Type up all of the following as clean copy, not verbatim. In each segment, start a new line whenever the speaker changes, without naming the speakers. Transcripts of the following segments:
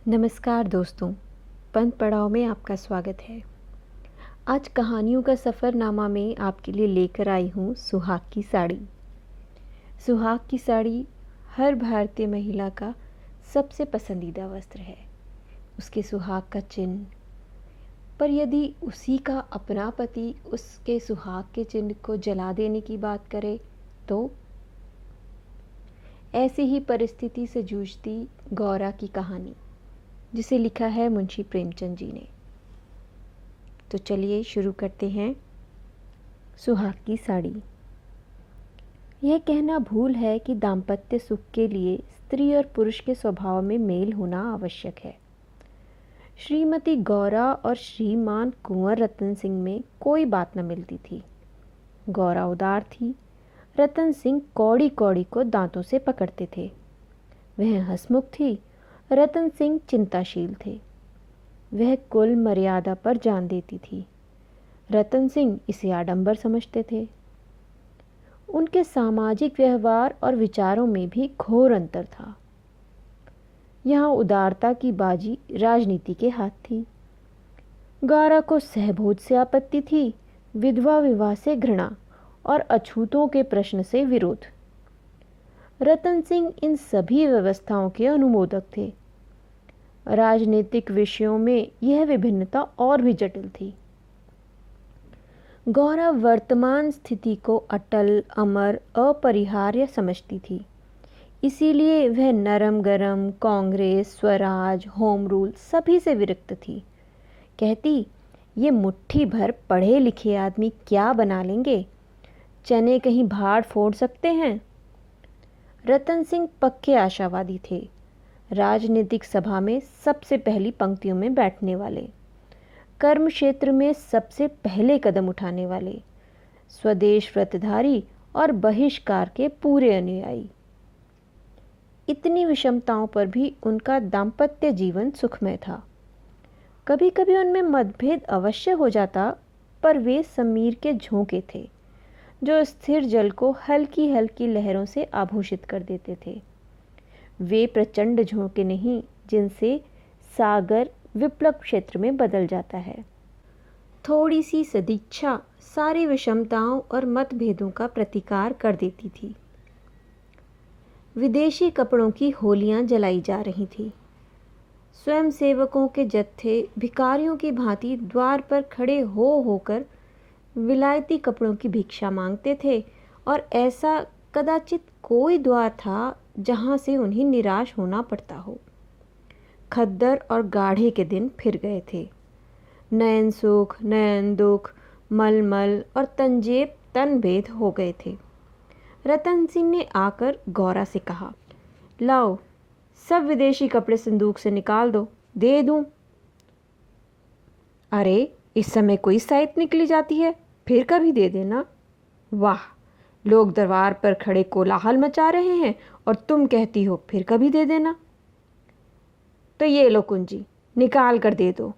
नमस्कार दोस्तों, पंथ पड़ाव में आपका स्वागत है। आज कहानियों का सफ़रनामा में आपके लिए लेकर आई हूँ सुहाग की साड़ी। सुहाग की साड़ी हर भारतीय महिला का सबसे पसंदीदा वस्त्र है, उसके सुहाग का चिन्ह। पर यदि उसी का अपना पति उसके सुहाग के चिन्ह को जला देने की बात करे तो ऐसी ही परिस्थिति से जूझती गौरा की कहानी, जिसे लिखा है मुंशी प्रेमचंद जी ने। तो चलिए शुरू करते हैं। सुहाग की साड़ी। यह कहना भूल है कि दाम्पत्य सुख के लिए स्त्री और पुरुष के स्वभाव में मेल होना आवश्यक है। श्रीमती गौरा और श्रीमान कुंवर रतन सिंह में कोई बात न मिलती थी। गौरा उदार थी, रतन सिंह कौड़ी कौड़ी को दांतों से पकड़ते थे। वह हंसमुख थी, रतन सिंह चिंताशील थे। वह कुल मर्यादा पर जान देती थी, रतन सिंह इसे आडंबर समझते थे। उनके सामाजिक व्यवहार और विचारों में भी घोर अंतर था। यहाँ उदारता की बाजी राजनीति के हाथ थी। गौरा को सहभोज से आपत्ति थी, विधवा विवाह से घृणा और अछूतों के प्रश्न से विरोध। रतन सिंह इन सभी व्यवस्थाओं के अनुमोदक थे। राजनीतिक विषयों में यह विभिन्नता और भी जटिल थी। गौरा वर्तमान स्थिति को अटल, अमर, अपरिहार्य समझती थी। इसीलिए वह नरम गरम, कांग्रेस, स्वराज, होम रूल सभी से विरक्त थी। कहती, ये मुट्ठी भर पढ़े लिखे आदमी क्या बना लेंगे? चने कहीं भाड़ फोड़ सकते हैं। रतन सिंह पक्के आशावादी थे, राजनीतिक सभा में सबसे पहली पंक्तियों में बैठने वाले, कर्म क्षेत्र में सबसे पहले कदम उठाने वाले, स्वदेश व्रतधारी और बहिष्कार के पूरे अनुयायी। इतनी विषमताओं पर भी उनका दाम्पत्य जीवन सुखमय था। कभी कभी उनमें मतभेद अवश्य हो जाता, पर वे समीर के झोंके थे जो स्थिर जल को हल्की हल्की लहरों से आभूषित कर देते थे। वे प्रचंड झोंके नहीं जिनसे सागर विप्लव क्षेत्र में बदल जाता है। थोड़ी सी सदिच्छा सारी विषमताओं और मतभेदों का प्रतिकार कर देती थी। विदेशी कपड़ों की होलियां जलाई जा रही थी। स्वयं सेवकों के जत्थे भिखारियों की भांति द्वार पर खड़े हो होकर विलायती कपड़ों की भिक्षा मांगते थे, और ऐसा कदाचित कोई द्वार था जहां से उन्हें निराश होना पड़ता हो। खद्दर और गाढ़े के दिन फिर गए थे। नयन सुख, नयन दुख, मलमल और तंजेब तनभेद हो गए थे। रतन सिंह ने आकर गौरा से कहा, लाओ सब विदेशी कपड़े संदूक से निकाल दो, दे दूं। अरे इस समय कोई साइत निकली जाती है, फिर कभी दे देना। वाह, लोग दरबार पर खड़े कोलाहल मचा रहे हैं और तुम कहती हो फिर कभी दे देना। तो ये लो कुंजी, निकाल कर दे दो।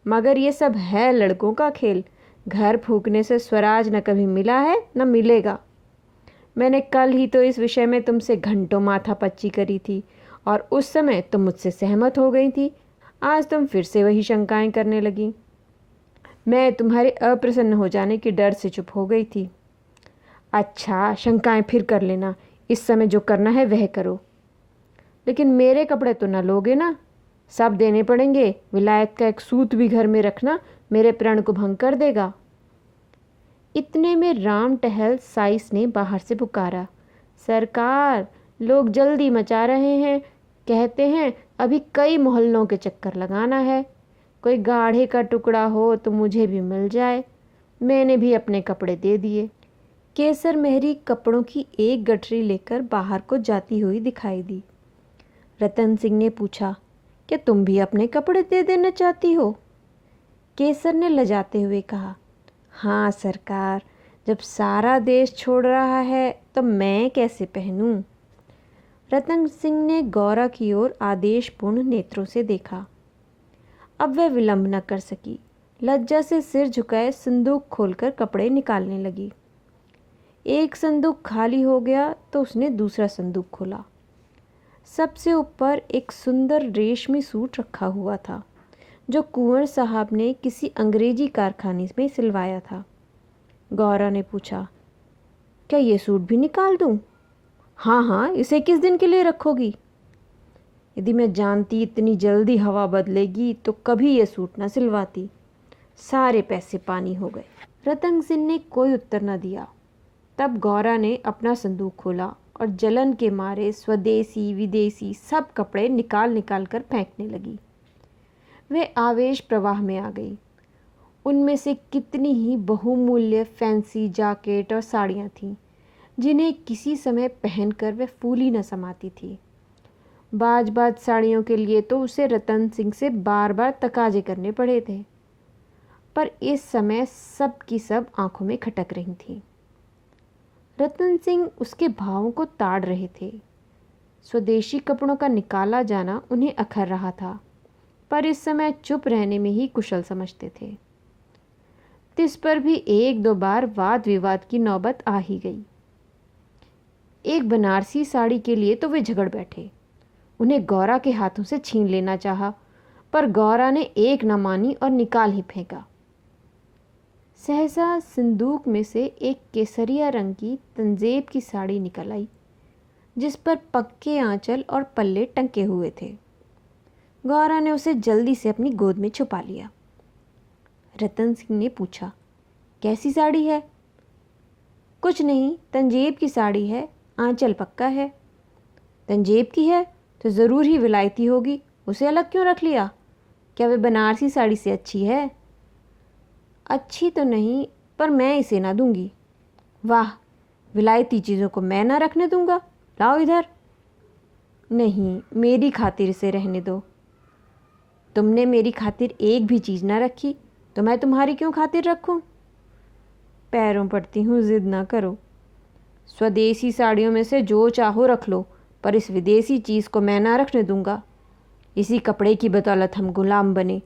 मगर ये सब है लड़कों का खेल। घर फूकने से स्वराज न कभी मिला है न मिलेगा। मैंने कल ही तो इस विषय में तुमसे घंटों माथापच्ची करी थी और उस समय तुम मुझसे सहमत हो गई थी। आज तुम फिर से वही शंकाएं करने लगी। मैं तुम्हारे अप्रसन्न हो जाने के डर से चुप हो गई थी। अच्छा, शंकाएं फिर कर लेना, इस समय जो करना है वह करो। लेकिन मेरे कपड़े तो न लोगे ना? सब देने पड़ेंगे। विलायत का एक सूत भी घर में रखना मेरे प्रण को भंग कर देगा। इतने में राम टहल साइस ने बाहर से पुकारा, सरकार, लोग जल्दी मचा रहे हैं। कहते हैं अभी कई मोहल्लों के चक्कर लगाना है। कोई गाढ़े का टुकड़ा हो तो मुझे भी मिल जाए। मैंने भी अपने कपड़े दे दिए। केसर मेहरी कपड़ों की एक गठरी लेकर बाहर को जाती हुई दिखाई दी। रतन सिंह ने पूछा, क्या तुम भी अपने कपड़े दे देना चाहती हो? केसर ने लजाते हुए कहा, हाँ सरकार, जब सारा देश छोड़ रहा है तो मैं कैसे पहनूं? रतन सिंह ने गौरा की ओर आदेशपूर्ण नेत्रों से देखा। अब वह विलंब न कर सकी। लज्जा से सिर झुकाए संदूक खोलकर कपड़े निकालने लगी। एक संदूक खाली हो गया तो उसने दूसरा संदूक खोला। सबसे ऊपर एक सुंदर रेशमी सूट रखा हुआ था जो कुंवर साहब ने किसी अंग्रेजी कारखाने में सिलवाया था। गौरा ने पूछा, क्या ये सूट भी निकाल दूं? हाँ हाँ, इसे किस दिन के लिए रखोगी? यदि मैं जानती इतनी जल्दी हवा बदलेगी तो कभी ये सूट न सिलवाती। सारे पैसे पानी हो गए। रतन सिंह ने कोई उत्तर न दिया। तब गौरा ने अपना संदूक खोला और जलन के मारे स्वदेशी विदेशी सब कपड़े निकाल निकाल कर फेंकने लगी। वे आवेश प्रवाह में आ गई। उनमें से कितनी ही बहुमूल्य फैंसी जैकेट और साड़ियाँ थीं जिन्हें किसी समय पहनकर वह फूली न समाती थी। बाज बाज साड़ियों के लिए तो उसे रतन सिंह से बार बार तकाजे करने पड़े थे, पर इस समय सब की सब आंखों में खटक रही थीं। रतन सिंह उसके भावों को ताड़ रहे थे। स्वदेशी कपड़ों का निकाला जाना उन्हें अखर रहा था, पर इस समय चुप रहने में ही कुशल समझते थे। तिस पर भी एक दो बार वाद विवाद की नौबत आ ही गई। एक बनारसी साड़ी के लिए तो वे झगड़ बैठे। उन्हें गौरा के हाथों से छीन लेना चाहा, पर गौरा ने एक न मानी और निकाल ही फेंका। सहसा संदूक में से एक केसरिया रंग की तंजेब की साड़ी निकल आई जिस पर पक्के आंचल और पल्ले टंके हुए थे। गौरा ने उसे जल्दी से अपनी गोद में छुपा लिया। रतन सिंह ने पूछा, कैसी साड़ी है? कुछ नहीं, तंजेब की साड़ी है, आंचल पक्का है। तंजेब की है तो ज़रूर ही विलायती होगी, उसे अलग क्यों रख लिया? क्या वे बनारसी साड़ी से अच्छी है? अच्छी तो नहीं, पर मैं इसे ना दूंगी। वाह, विलायती चीज़ों को मैं ना रखने दूंगा। लाओ इधर। नहीं, मेरी खातिर इसे रहने दो। तुमने मेरी खातिर एक भी चीज़ ना रखी तो मैं तुम्हारी क्यों खातिर रखूं? पैरों पड़ती हूँ, जिद ना करो। स्वदेशी साड़ियों में से जो चाहो रख लो, पर इस विदेशी चीज़ को मैं ना रखने दूंगा। इसी कपड़े की बदौलत हम गुलाम बने।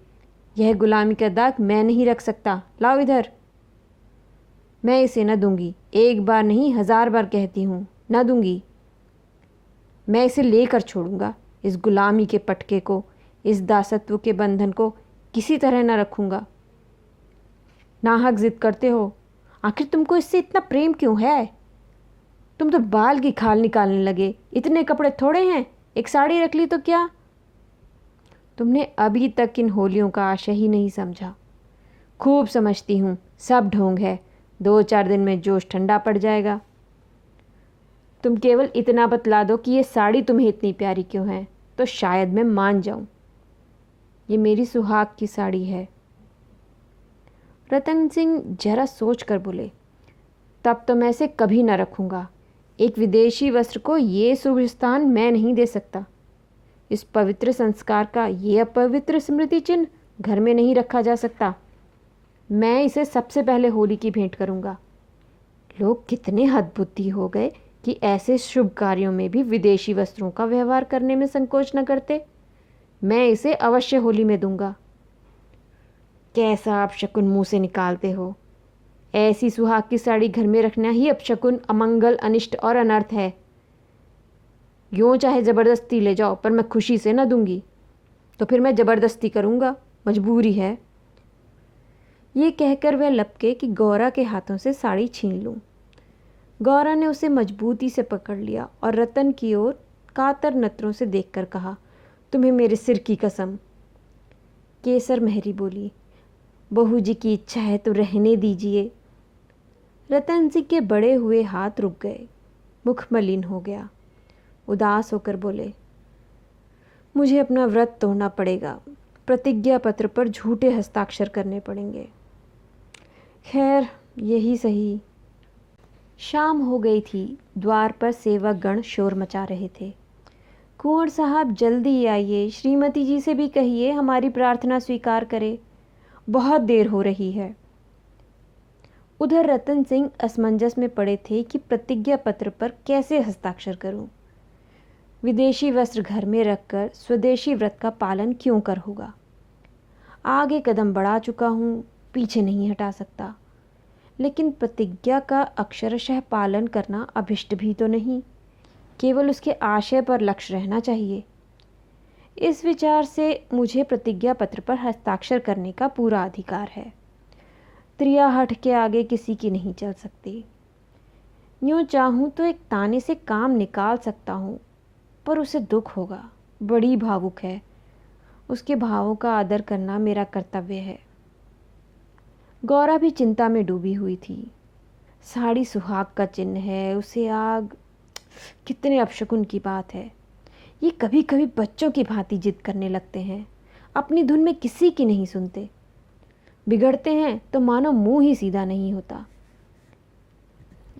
यह गुलामी का दाग मैं नहीं रख सकता। लाओ इधर। मैं इसे न दूंगी, एक बार नहीं 1000 बार कहती हूँ, न दूंगी। मैं इसे लेकर छोड़ूंगा। इस गुलामी के पटके को, इस दासत्व के बंधन को किसी तरह न रखूंगा। नाहक जिद करते हो। आखिर तुमको इससे इतना प्रेम क्यों है? तुम तो बाल की खाल निकालने लगे। इतने कपड़े थोड़े हैं, एक साड़ी रख ली तो क्या? तुमने अभी तक इन होलियों का आशय ही नहीं समझा। खूब समझती हूँ, सब ढोंग है। 2-4 दिन में जोश ठंडा पड़ जाएगा। तुम केवल इतना बतला दो कि ये साड़ी तुम्हें इतनी प्यारी क्यों है, तो शायद मैं मान जाऊं। ये मेरी सुहाग की साड़ी है। रतन सिंह जरा सोच कर बोले, तब तो मैं इसे कभी न रखूँगा। एक विदेशी वस्त्र को ये शुभ स्थान मैं नहीं दे सकता। इस पवित्र संस्कार का ये अपवित्र स्मृति चिन्ह घर में नहीं रखा जा सकता। मैं इसे सबसे पहले होली की भेंट करूँगा। लोग कितने हदबुद्धि हो गए कि ऐसे शुभ कार्यों में भी विदेशी वस्त्रों का व्यवहार करने में संकोच न करते। मैं इसे अवश्य होली में दूंगा। कैसा आप शकुन मुंह से निकालते हो? ऐसी सुहाग की साड़ी घर में रखना ही अपशकुन, अमंगल, अनिष्ट और अनर्थ है। यूँ चाहे ज़बरदस्ती ले जाओ, पर मैं खुशी से न दूंगी। तो फिर मैं ज़बरदस्ती करूँगा, मजबूरी है। ये कहकर वह लपके कि गौरा के हाथों से साड़ी छीन लूँ। गौरा ने उसे मजबूती से पकड़ लिया और रतन की ओर कातर नजरों से देखकर कहा, तुम्हें मेरे सिर की कसम। केसर मेहरी बोली, बहू जी की इच्छा है तो रहने दीजिए। रतन सिंह के बड़े हुए हाथ रुक गए, मुख मलिन हो गया। उदास होकर बोले, मुझे अपना व्रत तोड़ना पड़ेगा। प्रतिज्ञा पत्र पर झूठे हस्ताक्षर करने पड़ेंगे। खैर, यही सही। शाम हो गई थी। द्वार पर सेवक गण शोर मचा रहे थे। कुंवर साहब जल्दी आइए, श्रीमती जी से भी कहिए हमारी प्रार्थना स्वीकार करे, बहुत देर हो रही है। उधर रतन सिंह असमंजस में पड़े थे कि प्रतिज्ञा पत्र पर कैसे हस्ताक्षर करूं। विदेशी वस्त्र घर में रखकर स्वदेशी व्रत का पालन क्यों कर होगा। आगे कदम बढ़ा चुका हूँ, पीछे नहीं हटा सकता। लेकिन प्रतिज्ञा का अक्षरशः पालन करना अभिष्ट भी तो नहीं। केवल उसके आशय पर लक्ष्य रहना चाहिए। इस विचार से मुझे प्रतिज्ञा पत्र पर हस्ताक्षर करने का पूरा अधिकार है। त्रिया हठ के आगे किसी की नहीं चल सकती। यूँ चाहूँ तो एक ताने से काम निकाल सकता हूँ, पर उसे दुख होगा। बड़ी भावुक है, उसके भावों का आदर करना मेरा कर्तव्य है। गौरा भी चिंता में डूबी हुई थी। साड़ी सुहाग का चिन्ह है, उसे आग, कितने अपशकुन की बात है। ये कभी कभी बच्चों की भांति जिद करने लगते हैं, अपनी धुन में किसी की नहीं सुनते। बिगड़ते हैं तो मानो मुंह ही सीधा नहीं होता।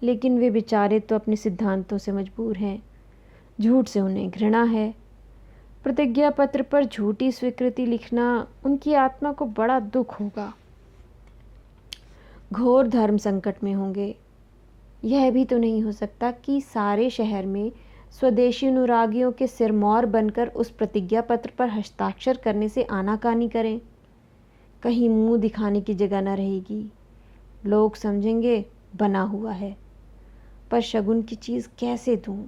लेकिन वे बेचारे तो अपने सिद्धांतों से मजबूर हैं। झूठ से उन्हें घृणा है। प्रतिज्ञा पत्र पर झूठी स्वीकृति लिखना उनकी आत्मा को बड़ा दुख होगा। घोर धर्म संकट में होंगे। यह भी तो नहीं हो सकता कि सारे शहर में स्वदेशी अनुरागियों के सिरमौर बनकर उस प्रतिज्ञा पत्र पर हस्ताक्षर करने से आनाकानी करें। कहीं मुंह दिखाने की जगह न रहेगी। लोग समझेंगे बना हुआ है, पर शगुन की चीज़ कैसे दूं?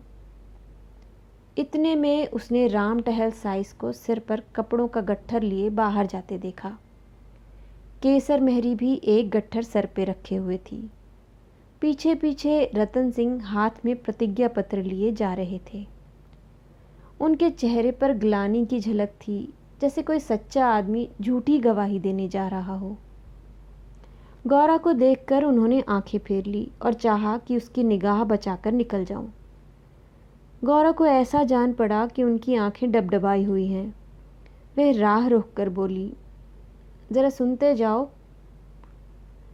इतने में उसने राम टहल साइस को सिर पर कपड़ों का गट्ठर लिए बाहर जाते देखा। केसर मेहरी भी एक गट्ठर सर पे रखे हुए थी। पीछे पीछे रतन सिंह हाथ में प्रतिज्ञा पत्र लिए जा रहे थे। उनके चेहरे पर ग्लानि की झलक थी, जैसे कोई सच्चा आदमी झूठी गवाही देने जा रहा हो। गौरा को देखकर उन्होंने आंखें फेर ली और चाहा कि उसकी निगाह बचाकर निकल जाऊं। गौरा को ऐसा जान पड़ा कि उनकी आंखें डबडबाई हुई हैं। वह राह रोक कर बोली, ज़रा सुनते जाओ।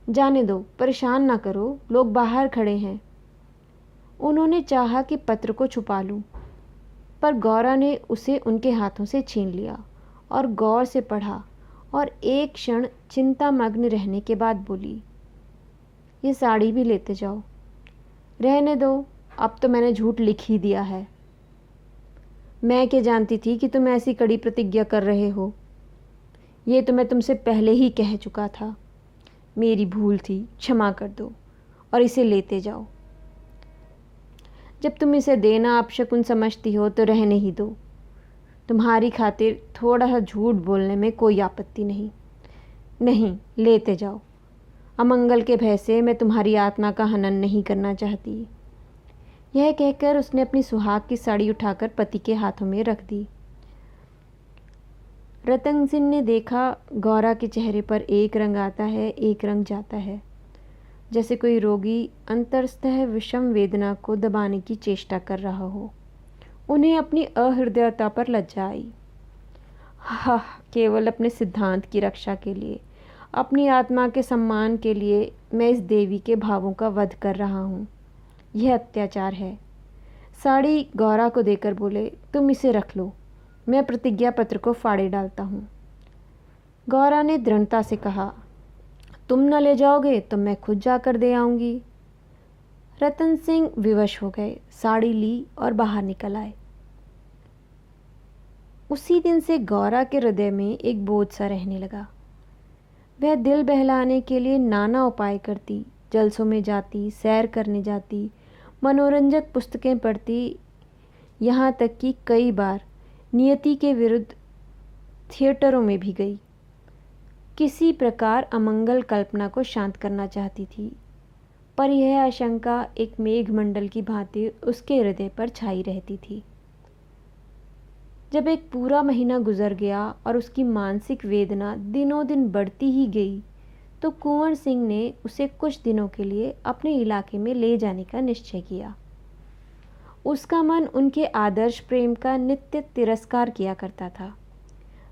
जाने दो, परेशान ना करो, लोग बाहर खड़े हैं। उन्होंने चाहा कि पत्र को छुपा लूं, पर गौरा ने उसे उनके हाथों से छीन लिया और गौर से पढ़ा और एक क्षण चिंतामग्न रहने के बाद बोली, ये साड़ी भी लेते जाओ। रहने दो, अब तो मैंने झूठ लिख ही दिया है। मैं क्या जानती थी कि तुम ऐसी कड़ी प्रतिज्ञा कर रहे हो। ये तो मैं तुमसे पहले ही कह चुका था। मेरी भूल थी, क्षमा कर दो और इसे लेते जाओ। जब तुम इसे देना अपशकुन समझती हो तो रहने ही दो। तुम्हारी खातिर थोड़ा सा झूठ बोलने में कोई आपत्ति नहीं। नहीं, लेते जाओ। अमंगल के भय से मैं तुम्हारी आत्मा का हनन नहीं करना चाहती। यह कहकर उसने अपनी सुहाग की साड़ी उठाकर पति के हाथों में रख दी। रतन सिंह ने देखा, गौरा के चेहरे पर एक रंग आता है, एक रंग जाता है, जैसे कोई रोगी अंतरस्थः विषम वेदना को दबाने की चेष्टा कर रहा हो। उन्हें अपनी अहृदयता पर लज्जा आई। हा, केवल अपने सिद्धांत की रक्षा के लिए, अपनी आत्मा के सम्मान के लिए मैं इस देवी के भावों का वध कर रहा हूँ। यह अत्याचार है। साड़ी गौरा को देकर बोले, तुम इसे रख लो, मैं प्रतिज्ञा पत्र को फाड़े डालता हूँ। गौरा ने दृढ़ता से कहा, तुम न ले जाओगे तो मैं खुद जाकर दे आऊँगी। रतन सिंह विवश हो गए, साड़ी ली और बाहर निकल आए। उसी दिन से गौरा के हृदय में एक बोझ सा रहने लगा। वह दिल बहलाने के लिए नाना उपाय करती, जलसों में जाती, सैर करने जाती, मनोरंजक पुस्तकें पढ़ती, यहाँ तक कि कई बार नियति के विरुद्ध थिएटरों में भी गई। किसी प्रकार अमंगल कल्पना को शांत करना चाहती थी, पर यह आशंका एक मेघमंडल की भांति उसके हृदय पर छाई रहती थी। जब एक पूरा महीना गुजर गया और उसकी मानसिक वेदना दिनों दिन बढ़ती ही गई, तो कुंवर सिंह ने उसे कुछ दिनों के लिए अपने इलाके में ले जाने का निश्चय किया। उसका मन उनके आदर्श प्रेम का नित्य तिरस्कार किया करता था।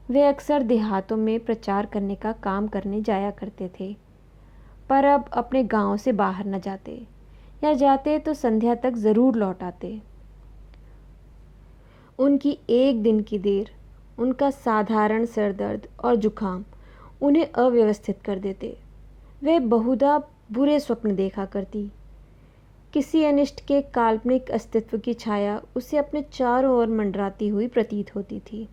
वे अक्सर देहातों में प्रचार करने का काम करने जाया करते थे, पर अब अपने गांव से बाहर न जाते, या जाते तो संध्या तक ज़रूर लौट आते। उनकी एक दिन की देर, उनका साधारण सरदर्द और जुखाम उन्हें अव्यवस्थित कर देते। वे बहुधा बुरे स्वप्न देखा करती। किसी अनिष्ट के काल्पनिक अस्तित्व की छाया उसे अपने चारों ओर मंडराती हुई प्रतीत होती थी।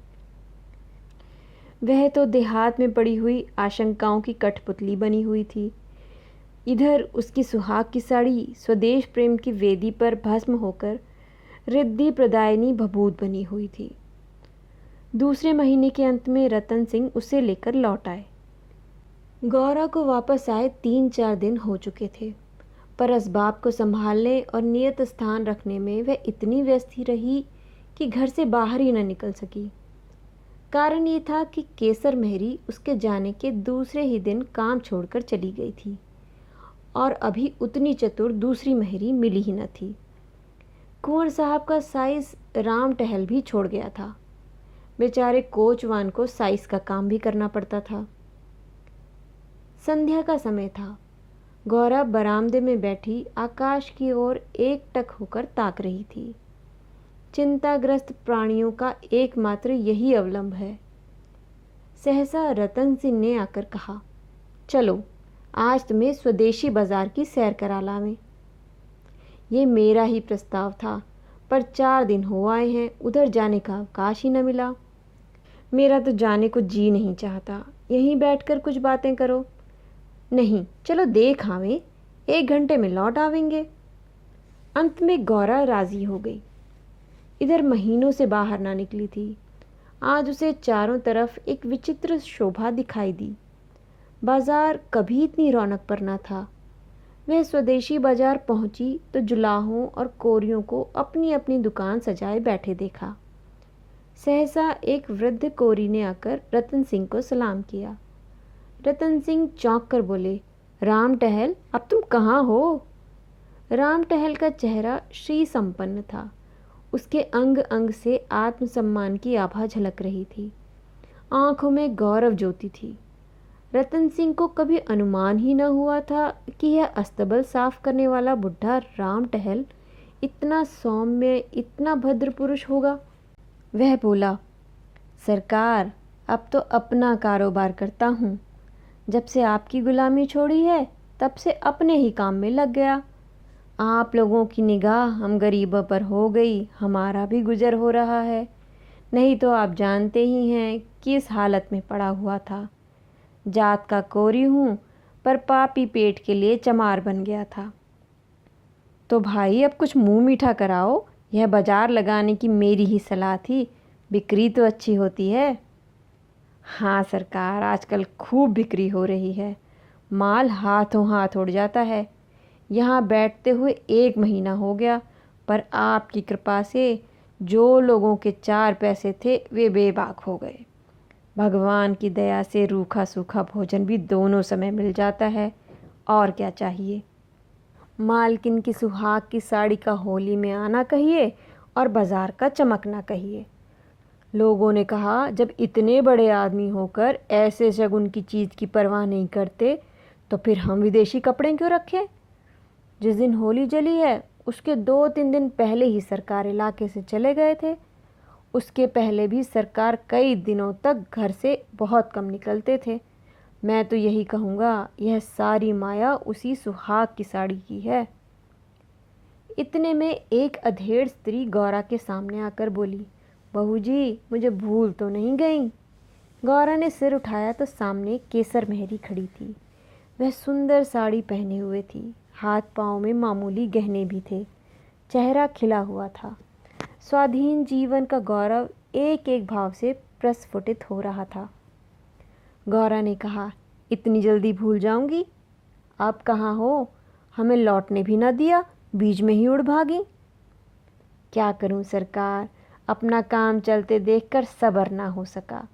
वह तो देहात में पड़ी हुई आशंकाओं की कठपुतली बनी हुई थी। इधर उसकी सुहाग की साड़ी स्वदेश प्रेम की वेदी पर भस्म होकर रिद्धि प्रदायिनी भभूत बनी हुई थी। दूसरे महीने के अंत में रतन सिंह उसे लेकर लौट आए। गौरा को वापस आए 3-4 दिन हो चुके थे, पर असबाब को संभालने और नियत स्थान रखने में वह इतनी व्यस्त ही रही कि घर से बाहर ही न निकल सकी। कारण ये था कि केसर मेहरी उसके जाने के दूसरे ही दिन काम छोड़कर चली गई थी और अभी उतनी चतुर दूसरी मेहरी मिली ही न थी। कुंवर साहब का साइस राम टहल भी छोड़ गया था। बेचारे कोचवान को साइस का काम भी करना पड़ता था। संध्या का समय था। गौरा बरामदे में बैठी आकाश की ओर एकटक होकर ताक रही थी। चिंताग्रस्त प्राणियों का एकमात्र यही अवलंब है। सहसा रतन सिंह ने आकर कहा, चलो आज तुम्हें स्वदेशी बाजार की सैर करा लावें। ये मेरा ही प्रस्ताव था, पर 4 दिन हो आए हैं, उधर जाने का अवकाश ही न मिला। मेरा तो जाने को जी नहीं चाहता, यहीं बैठकर कुछ बातें करो। नहीं, चलो देख आवें, 1 घंटे में लौट आवेंगे। अंत में गौरा राजी हो गई। इधर महीनों से बाहर ना निकली थी। आज उसे चारों तरफ एक विचित्र शोभा दिखाई दी। बाजार कभी इतनी रौनक पर न था। वह स्वदेशी बाजार पहुंची तो जुलाहों और कोरियों को अपनी अपनी दुकान सजाए बैठे देखा। सहसा एक वृद्ध कोरी ने आकर रतन सिंह को सलाम किया। रतन सिंह चौंक कर बोले, राम टहल, अब तुम कहाँ हो? राम टहल का चेहरा श्री संपन्न था। उसके अंग अंग से आत्मसम्मान की आभा झलक रही थी। आंखों में गौरव ज्योति थी। रतन सिंह को कभी अनुमान ही न हुआ था कि यह अस्तबल साफ करने वाला बुढ़ा राम टहल इतना सौम्य, इतना भद्र पुरुष होगा। वह बोला, सरकार, अब तो अपना कारोबार करता हूँ। जब से आपकी गुलामी छोड़ी है तब से अपने ही काम में लग गया। आप लोगों की निगाह हम गरीबों पर हो गई, हमारा भी गुजर हो रहा है। नहीं तो आप जानते ही हैं किस हालत में पड़ा हुआ था। जात का कोरी हूँ, पर पापी पेट के लिए चमार बन गया था। तो भाई अब कुछ मुंह मीठा कराओ। यह बाजार लगाने की मेरी ही सलाह थी, बिक्री तो अच्छी होती है। हाँ सरकार, आजकल खूब बिक्री हो रही है, माल हाथों हाथ उड़ जाता है। यहाँ बैठते हुए 1 महीना हो गया, पर आपकी कृपा से जो लोगों के 4 पैसे थे वे बेबाक हो गए। भगवान की दया से रूखा सूखा भोजन भी दोनों समय मिल जाता है, और क्या चाहिए। मालकिन की सुहाग की साड़ी का होली में आना कहिए और बाजार का चमकना कहिए। लोगों ने कहा, जब इतने बड़े आदमी होकर ऐसे शगुन की चीज़ की परवाह नहीं करते तो फिर हम विदेशी कपड़े क्यों रखें। जिस दिन होली जली है उसके 2-3 दिन पहले ही सरकार इलाके से चले गए थे। उसके पहले भी सरकार कई दिनों तक घर से बहुत कम निकलते थे। मैं तो यही कहूँगा, यह सारी माया उसी सुहाग की साड़ी की है। इतने में एक अधेड़ स्त्री गौरा के सामने आकर बोली, बहू जी, मुझे भूल तो नहीं गई। गौरा ने सिर उठाया तो सामने केसर मेहरी खड़ी थी। वह सुंदर साड़ी पहने हुए थी, हाथ पाँव में मामूली गहने भी थे, चेहरा खिला हुआ था। स्वाधीन जीवन का गौरव एक एक भाव से प्रस्फुटित हो रहा था। गौरा ने कहा, इतनी जल्दी भूल जाऊंगी? आप कहाँ हो? हमें लौटने भी न दिया, बीच में ही उड़ भागी। क्या करूं सरकार, अपना काम चलते देखकर सब्र ना हो सका।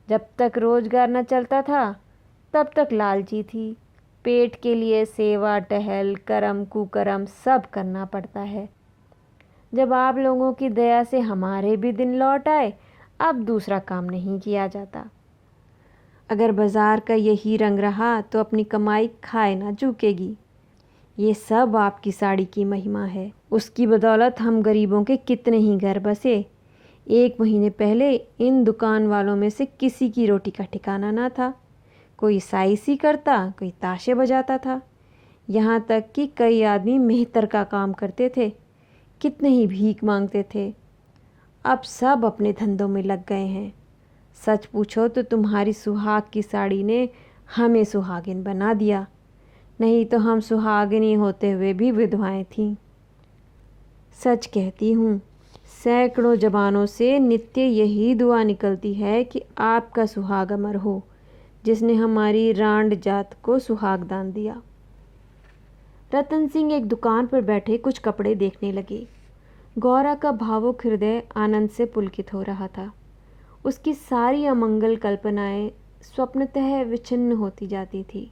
जब तक रोजगार न चलता था तब तक लालची थी। पेट के लिए सेवा टहल करम कुकरम सब करना पड़ता है। जब आप लोगों की दया से हमारे भी दिन लौट आए, अब दूसरा काम नहीं किया जाता। अगर बाजार का यही रंग रहा तो अपनी कमाई खाए ना चूकेगी। ये सब आपकी साड़ी की महिमा है। उसकी बदौलत हम गरीबों के कितने ही घर बसे। 1 महीने पहले इन दुकान वालों में से किसी की रोटी का ठिकाना ना था। कोई साइसी करता, कोई ताशे बजाता था। यहाँ तक कि कई आदमी मेहतर का काम करते थे, कितने ही भीख मांगते थे। अब सब अपने धंधों में लग गए हैं। सच पूछो तो तुम्हारी सुहाग की साड़ी ने हमें सुहागिन बना दिया, नहीं तो हम सुहागिनी होते हुए भी विधवाएं थीं। सच कहती हूँ, सैकड़ों जबानों से नित्य यही दुआ निकलती है कि आपका सुहाग अमर हो, जिसने हमारी रांड जात को सुहाग दान दिया। रतन सिंह एक दुकान पर बैठे कुछ कपड़े देखने लगे। गौरा का भावुक हृदय आनंद से पुलकित हो रहा था। उसकी सारी अमंगल कल्पनाएं स्वप्नतः विच्छिन्न होती जाती थी।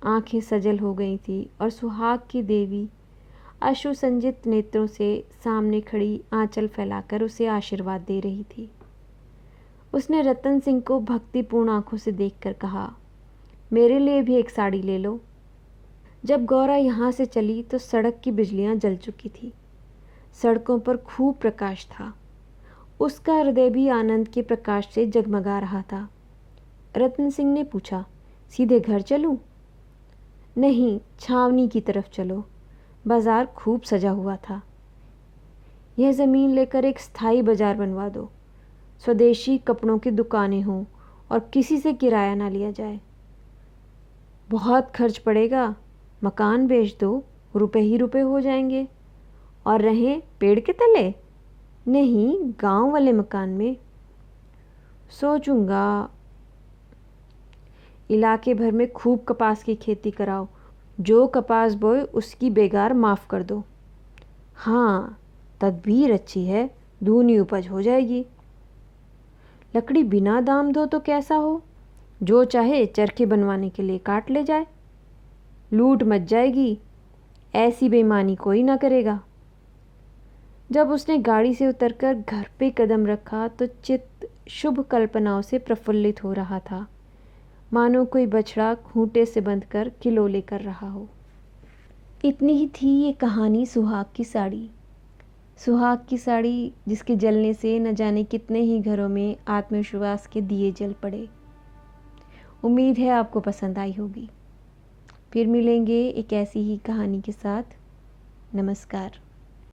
आंखें सजल हो गई थी और सुहाग की देवी अश्रु संजित नेत्रों से सामने खड़ी आंचल फैलाकर उसे आशीर्वाद दे रही थी। उसने रतन सिंह को भक्तिपूर्ण आंखों से देखकर कहा, मेरे लिए भी एक साड़ी ले लो। जब गौरा यहाँ से चली तो सड़क की बिजलियाँ जल चुकी थी। सड़कों पर खूब प्रकाश था। उसका हृदय भी आनंद के प्रकाश से जगमगा रहा था। रतन सिंह ने पूछा, सीधे घर चलूं? नहीं, छावनी की तरफ चलो। बाजार खूब सजा हुआ था। यह ज़मीन लेकर एक स्थायी बाजार बनवा दो। स्वदेशी कपड़ों की दुकानें हों और किसी से किराया ना लिया जाए। बहुत खर्च पड़ेगा। मकान बेच दो, रुपए ही रुपए हो जाएंगे। और रहें पेड़ के तले? नहीं, गांव वाले मकान में। सोचूंगा। इलाके भर में खूब कपास की खेती कराओ। जो कपास बोए उसकी बेगार माफ़ कर दो। हाँ, तदबीर अच्छी है, दूनी उपज हो जाएगी। लकड़ी बिना दाम दो तो कैसा हो? जो चाहे चरखे बनवाने के लिए काट ले जाए। लूट मच जाएगी। ऐसी बेईमानी कोई ना करेगा। जब उसने गाड़ी से उतरकर घर पे कदम रखा तो चित्त शुभ कल्पनाओं से प्रफुल्लित हो रहा था, मानो कोई बछड़ा खूंटे से बंधकर किलोले कर रहा हो। इतनी ही थी ये कहानी सुहाग की साड़ी। सुहाग की साड़ी जिसके जलने से न जाने कितने ही घरों में आत्मविश्वास के दिए जल पड़े। उम्मीद है आपको पसंद आई होगी। फिर मिलेंगे एक ऐसी ही कहानी के साथ। नमस्कार।